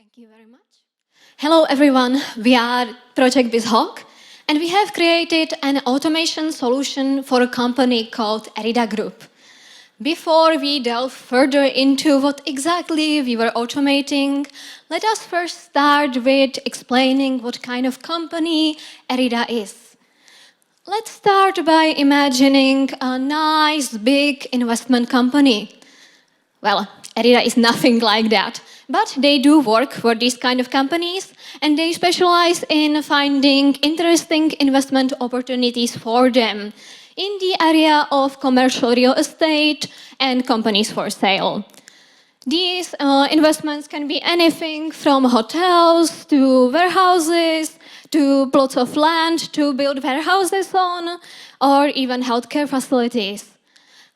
Thank you very much. Hello everyone, we are Project Bizhawk and we have created an automation solution for a company called Erida Group. Before we delve further into what exactly we were automating, let us first start with explaining what kind of company Erida is. Let's start by imagining a nice big investment company. Well, Erida is nothing like that, but they do work for these kind of companies and they specialize in finding interesting investment opportunities for them in the area of commercial real estate and companies for sale. These investments can be anything from hotels to warehouses to plots of land to build warehouses on, or even healthcare facilities.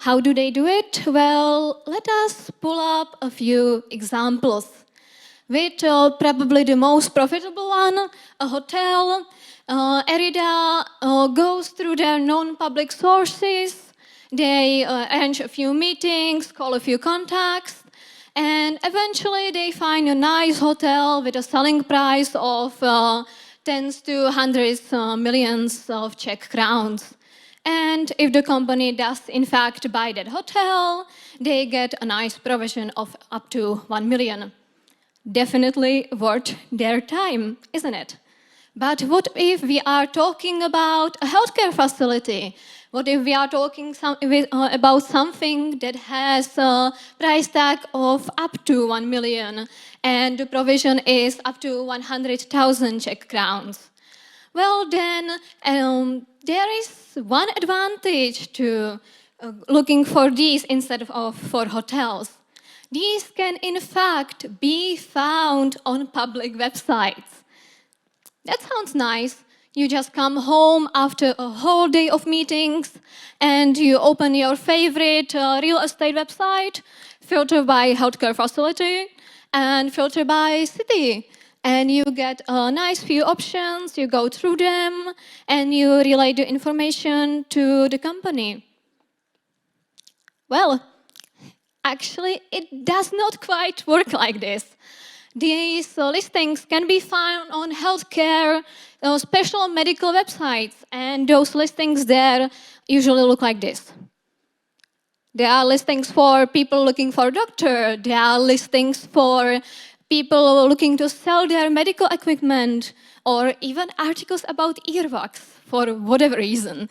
How do they do it? Well, let us pull up a few examples. With probably the most profitable one, a hotel, Erida goes through their non-public sources, they arrange a few meetings, call a few contacts, and eventually they find a nice hotel with a selling price of tens to hundreds millions of Czech crowns. And if the company does in fact buy that hotel, they get a nice provision of up to 1 million. Definitely worth their time, isn't it? But what if we are talking about a healthcare facility? What if we are talking about something that has a price tag of up to 1 million and the provision is up to 100,000 Czech crowns? Well, then there is one advantage to looking for these instead of for hotels. These can in fact be found on public websites. That sounds nice. You just come home after a whole day of meetings and you open your favorite real estate website, filter by healthcare facility and filter by city. And you get a nice few options, you go through them, and you relay the information to the company. Well, actually, it does not quite work like this. These listings can be found on healthcare, special medical websites, and those listings there usually look like this. There are listings for people looking for a doctor, there are listings for people looking to sell their medical equipment, or even articles about earwax for whatever reason.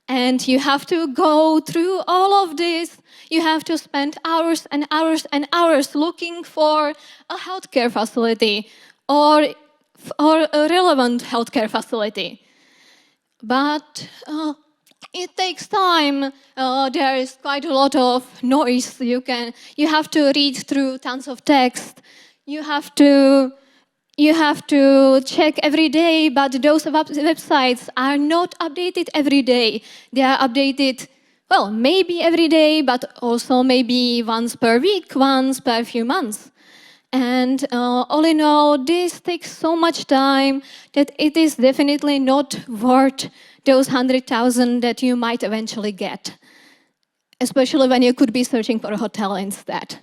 And you have to go through all of this. You have to spend hours and hours and hours looking for a healthcare facility or a relevant healthcare facility. But it takes time. There is quite a lot of noise. You have to read through tons of text. You have to check every day, but those websites are not updated every day. They are updated, well, maybe every day, but also maybe once per week, once per few months. And all in all, this takes so much time that it is definitely not worth those 100,000 that you might eventually get, especially when you could be searching for a hotel instead.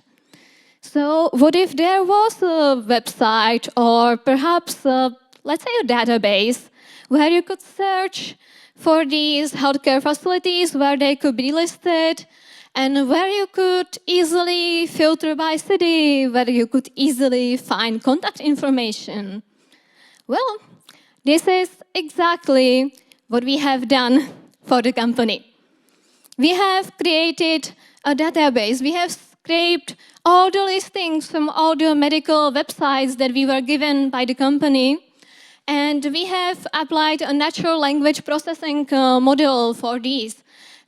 So what if there was a website or perhaps, let's say, a database where you could search for these healthcare facilities, where they could be listed, and where you could easily filter by city, where you could easily find contact information? Well, this is exactly what we have done for the company. We have created a database. We have scraped all the listings from all the medical websites that we were given by the company. And we have applied a natural language processing model for these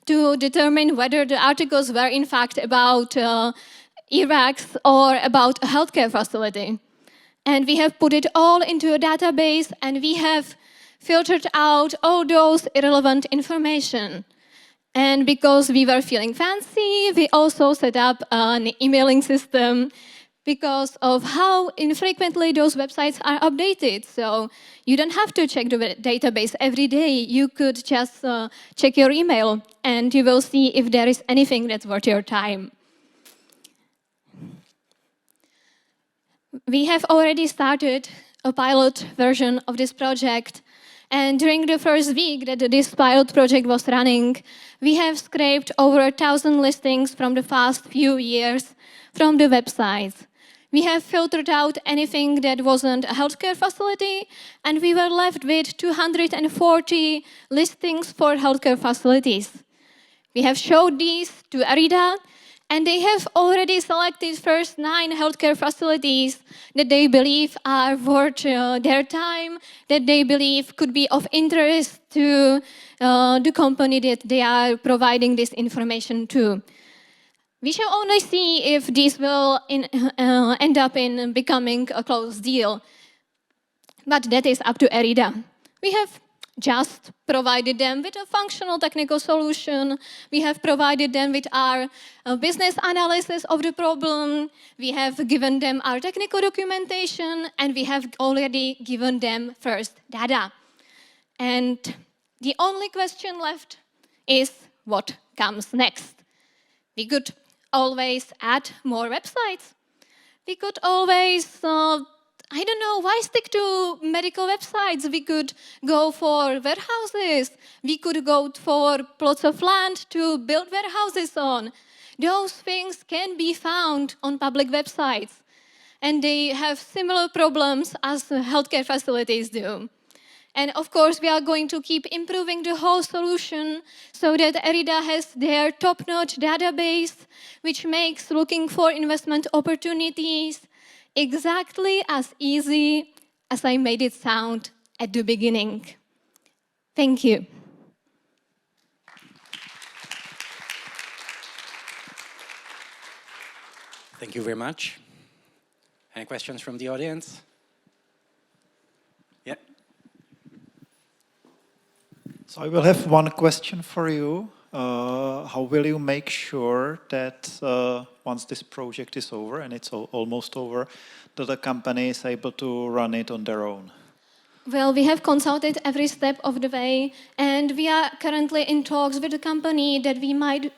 to determine whether the articles were in fact about earwax or about a healthcare facility. And we have put it all into a database and we have filtered out all those irrelevant information. And because we were feeling fancy, we also set up an emailing system because of how infrequently those websites are updated. So you don't have to check the database every day. You could just check your email and you will see if there is anything that's worth your time. We have already started a pilot version of this project, and during the first week that this pilot project was running, we have scraped over 1,000 listings from the past few years from the websites. We have filtered out anything that wasn't a healthcare facility, and we were left with 240 listings for healthcare facilities. We have showed these to Arida, and they have already selected first 9 healthcare facilities that they believe are worth their time, that they believe could be of interest to the company that they are providing this information to. We shall only see if this will end up in becoming a closed deal, but that is up to Arida. We have just provided them with a functional technical solution. We have provided them with our business analysis of the problem. We have given them our technical documentation, and we have already given them first data. And the only question left is what comes next. We could always add more websites. We could always I don't know, why stick to medical websites? We could go for warehouses. We could go for plots of land to build warehouses on. Those things can be found on public websites. And they have similar problems as healthcare facilities do. And of course, we are going to keep improving the whole solution so that Arida has their top-notch database, which makes looking for investment opportunities exactly as easy as I made it sound at the beginning. Thank you. Thank you very much. Any questions from the audience? Yeah. So I will have one question for you. How will you make sure that once this project is over, and it's almost over, that the company is able to run it on their own? Well, we have consulted every step of the way, and we are currently in talks with the company that we might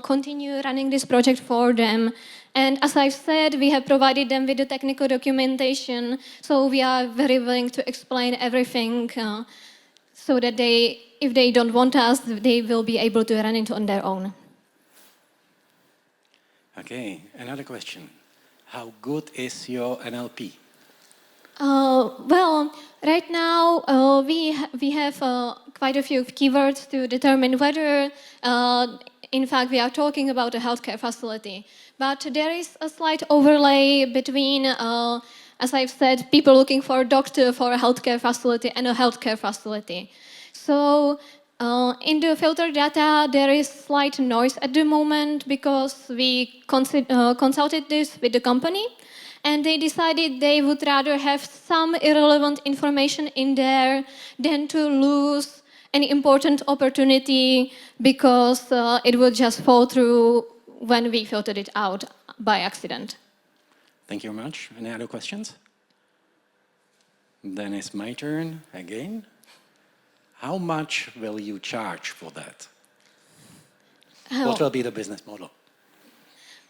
continue running this project for them. And as I've said, we have provided them with the technical documentation, so we are very willing to explain everything so that if they don't want us, they will be able to run it on their own. Okay, another question. How good is your NLP? Well, right now we have quite a few keywords to determine whether, in fact, we are talking about a healthcare facility. But there is a slight overlay between, as I've said, people looking for a doctor for a healthcare facility and a healthcare facility. So in the filter data, there is slight noise at the moment because we consulted this with the company, and they decided they would rather have some irrelevant information in there than to lose an important opportunity because it would just fall through when we filtered it out by accident. Thank you very much. Any other questions? Then it's my turn again. How much will you charge for that? What will be the business model?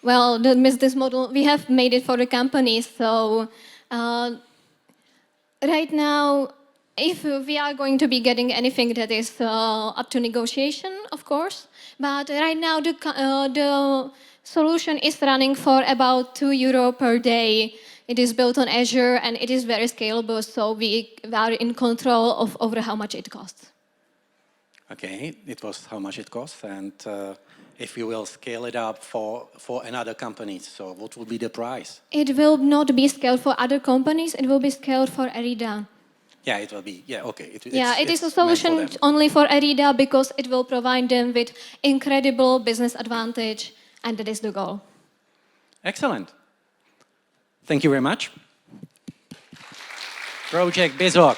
Well, the business model, we have made it for the companies. So right now, if we are going to be getting anything that is up to negotiation, of course. But right now, the solution is running for about €2 per day. It is built on Azure, and it is very scalable, so we are in control of over how much it costs. Okay, it was how much it costs, and if you will scale it up for another company, so what will be the price? It will not be scaled for other companies, it will be scaled for Arida. Yeah, it will be, yeah, okay. It is a solution only for Arida because it will provide them with incredible business advantage, and that is the goal. Excellent. Thank you very much. Project Bizhawk.